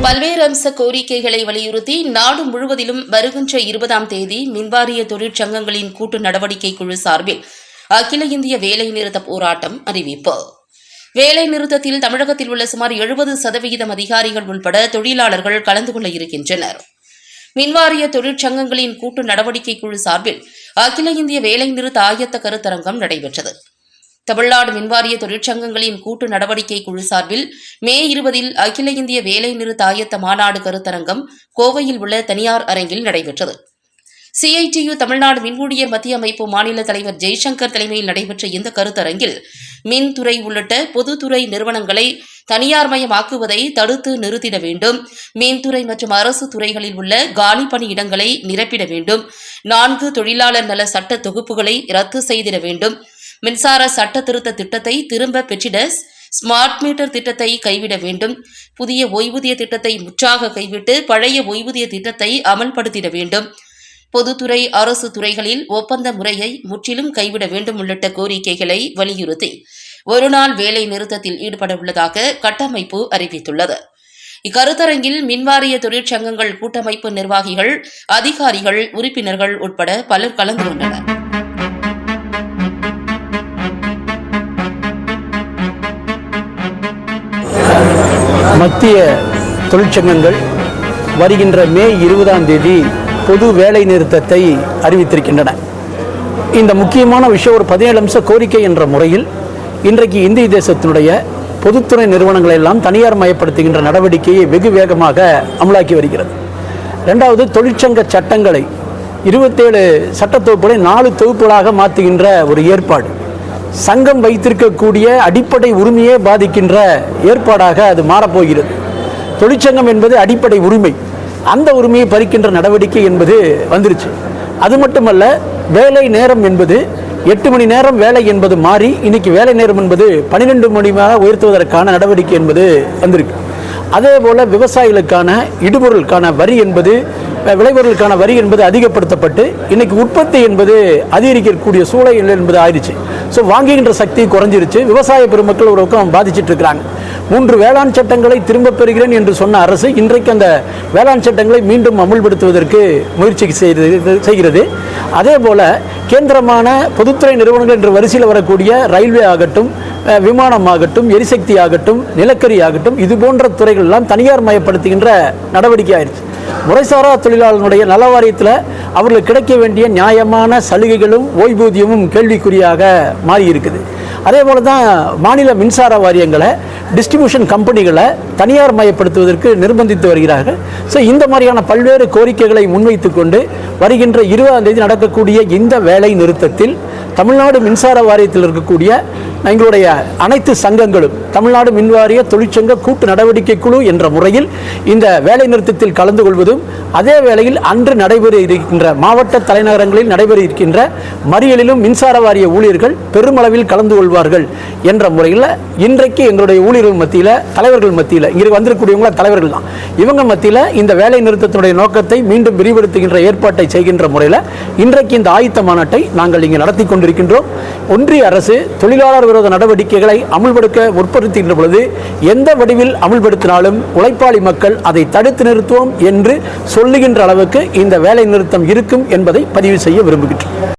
பல்வேறு அம்ச கோரிக்கைகளை வலியுறுத்தி நாடு முழுவதிலும் வருகின்ற 20ஆம் தேதி மின்வாரிய தொழிற்சங்கங்களின் கூட்டு நடவடிக்கை குழு சார்பில் அகில இந்திய வேலைநிறுத்த போராட்டம் அறிவிப்பு. வேலைநிறுத்தத்தில் தமிழகத்தில் உள்ள சுமார் 70% அதிகாரிகள் உட்பட தொழிலாளர்கள் கலந்து கொள்ள இருக்கின்றனர். மின்வாரிய தொழிற்சங்கங்களின் கூட்டு நடவடிக்கை குழு சார்பில் அகில இந்திய வேலைநிறுத்த ஆயத்த கருத்தரங்கம் நடைபெற்றது. தமிழ்நாடு மின்வாரிய தொழிற்சங்கங்களின் கூட்டு நடவடிக்கை குழு சார்பில் மே 20 அகில இந்திய வேலைநிறுத்த ஆயத்த மாநாடு கருத்தரங்கம் கோவையில் உள்ள தனியார் அரங்கில் நடைபெற்றது. CITU தமிழ்நாடு மின்ஊழியர் மத்திய அமைப்பு மாநில தலைவர் ஜெய்சங்கர் தலைமையில் நடைபெற்ற இந்த கருத்தரங்கில் மின்துறை உள்ளிட்ட பொதுத்துறை நிறுவனங்களை தனியார்மயமாக்குவதை தடுத்து நிறுத்திட வேண்டும், மின்துறை மற்றும் அரசு துறைகளில் உள்ள காலி பணியிடங்களை நிரப்பிட வேண்டும், 4 தொழிலாளர் நல சட்ட தொகுப்புகளை ரத்து செய்திட வேண்டும், மின்சார சட்ட திருத்த திட்டத்தை திரும்ப பெற்றிட ஸ்மார்ட் மீட்டர் திட்டத்தை கைவிட வேண்டும், புதிய ஓய்வூதிய திட்டத்தை முற்றாக கைவிட்டு பழைய ஓய்வூதிய திட்டத்தை அமல்படுத்திட வேண்டும், பொதுத்துறை அரசு துறைகளில் ஒப்பந்த முறையை முற்றிலும் கைவிட வேண்டும் உள்ளிட்ட கோரிக்கைகளை வலியுறுத்தி ஒருநாள் வேலை நிறுத்தத்தில் ஈடுபட உள்ளதாக கட்டமைப்பு அறிவித்துள்ளது. இக்கருத்தரங்கில் மின்வாரிய தொழிற்சங்கங்கள் கூட்டமைப்பு நிர்வாகிகள், அதிகாரிகள், உறுப்பினர்கள் உட்பட பலர் கலந்து கொண்டனர். மத்திய தொழிற்சங்கங்கள் வருகின்ற மே 20ஆம் தேதி பொது வேலை நிறுத்தத்தை அறிவித்திருக்கின்றன. இந்த முக்கியமான விஷயம் ஒரு 17 அம்ச கோரிக்கை என்ற முறையில் இன்றைக்கு இந்திய தேசத்தினுடைய பொதுத்துறை நிறுவனங்களை எல்லாம் தனியார் மயப்படுத்துகின்ற நடவடிக்கையை வெகு வேகமாக அமலாக்கி வருகிறது. இரண்டாவது, தொழிற்சங்க சட்டங்களை 27 சட்ட தொகுப்புகளை 4 தொகுப்புகளாக மாற்றுகின்ற ஒரு ஏற்பாடு, சங்கம் வைத்திருக்கக்கூடிய அடிப்படை உரிமையை பாதிக்கின்ற ஏற்பாடாக அது மாறப்போகிறது. தொழிற்சங்கம் என்பது அடிப்படை உரிமை, அந்த உரிமையை பறிக்கின்ற நடவடிக்கை என்பது வந்துருச்சு. அது மட்டுமல்ல, வேலை நேரம் என்பது 8 மணி நேரம் வேலை என்பது மாறி இன்னைக்கு வேலை நேரம் என்பது 12 மணி நேரம் உயர்த்துவதற்கான நடவடிக்கை என்பது வந்திருக்கு. அதே போல் விவசாயிகளுக்கான இடுபொருளுக்கான வரி என்பது, விளைபொருளுக்கான வரி என்பது அதிகப்படுத்தப்பட்டு இன்னைக்கு உற்பத்தி என்பது அதிகரிக்கக்கூடிய சூழல் என்பது ஆயிடுச்சு. ஸோ வாங்குகின்ற சக்தி குறைஞ்சிருச்சு. விவசாய பெருமக்கள் ஒரு பக்கம் பாதிச்சுட்டு இருக்கிறாங்க. 3 வேளாண் சட்டங்களை திரும்பப் பெறுகிறேன் என்று சொன்ன அரசு இன்றைக்கு அந்த வேளாண் சட்டங்களை மீண்டும் அமுல்படுத்துவதற்கு முயற்சி செய்கிறது. அதே போல கேந்திரமான பொதுத்துறை நிறுவனங்கள் என்ற வரிசையில் வரக்கூடிய ரயில்வே ஆகட்டும், விமானம் ஆகட்டும், எரிசக்தி ஆகட்டும், நிலக்கரி ஆகட்டும், இது போன்ற துறைகள் எல்லாம் தனியார் மயப்படுத்துகின்ற நடவடிக்கை ஆயிடுச்சு. முறைசாரா தொழிலாளர்களுடைய நல வாரியத்தில் அவர்களுக்கு கிடைக்க வேண்டிய நியாயமான சலுகைகளும் ஓய்வூதியமும் கேள்விக்குறியாக மாறி இருக்குது. அதே போல தான் மாநில மின்சார வாரியங்களை, டிஸ்ட்ரிபியூஷன் கம்பெனிகளை தனியார் மயப்படுத்துவதற்கு நிர்பந்தித்து வருகிறார்கள். ஸோ இந்த மாதிரியான பல்வேறு கோரிக்கைகளை முன்வைத்து கொண்டு வருகின்ற 20ஆம் தேதி நடக்கக்கூடிய இந்த வேலை நிறுத்தத்தில் தமிழ்நாடு மின்சார வாரியத்தில் இருக்கக்கூடிய எங்களுடைய அனைத்து சங்கங்களும் தமிழ்நாடு மின்வாரிய தொழிற்சங்க கூட்டு நடவடிக்கை குழு என்ற முறையில் இந்த வேலை நிறுத்தத்தில் கலந்து கொள்வதும், அதே வேளையில் அன்று நடைபெற இருக்கின்ற மாவட்ட தலைநகரங்களில் நடைபெற இருக்கின்ற மறியலிலும் மின்சார வாரிய ஊழியர்கள் பெருமளவில் கலந்து கொள்வார்கள் என்ற முறையில் இன்றைக்கு எங்களுடைய ஊழியர்கள் மத்தியில், தலைவர்கள் மத்தியில், இங்கே வந்திருக்கக்கூடியவங்கள தலைவர்கள் தான், இவங்க மத்தியில் இந்த வேலை நிறுத்தத்தினுடைய நோக்கத்தை மீண்டும் விரிவுபடுத்துகின்ற ஏற்பாட்டை செய்கின்ற முறையில் இன்றைக்கு இந்த ஆயத்த மாநாட்டை நாங்கள் இங்கே நடத்தி கொண்டிருக்கின்றோம். ஒன்றிய அரசு தொழிலாளர் விரோத நடவடிக்கைகளை அமுல்படுத்த முற்படுத்துகின்ற பொழுது எந்த வடிவில் அமுல்படுத்தினாலும் உழைப்பாளி மக்கள் அதை தடுத்து நிறுத்துவோம் என்று சொல்லுகின்ற அளவுக்கு இந்த வேலை நிறுத்தம் இருக்கும் என்பதை பதிவு செய்ய விரும்புகின்றோம்.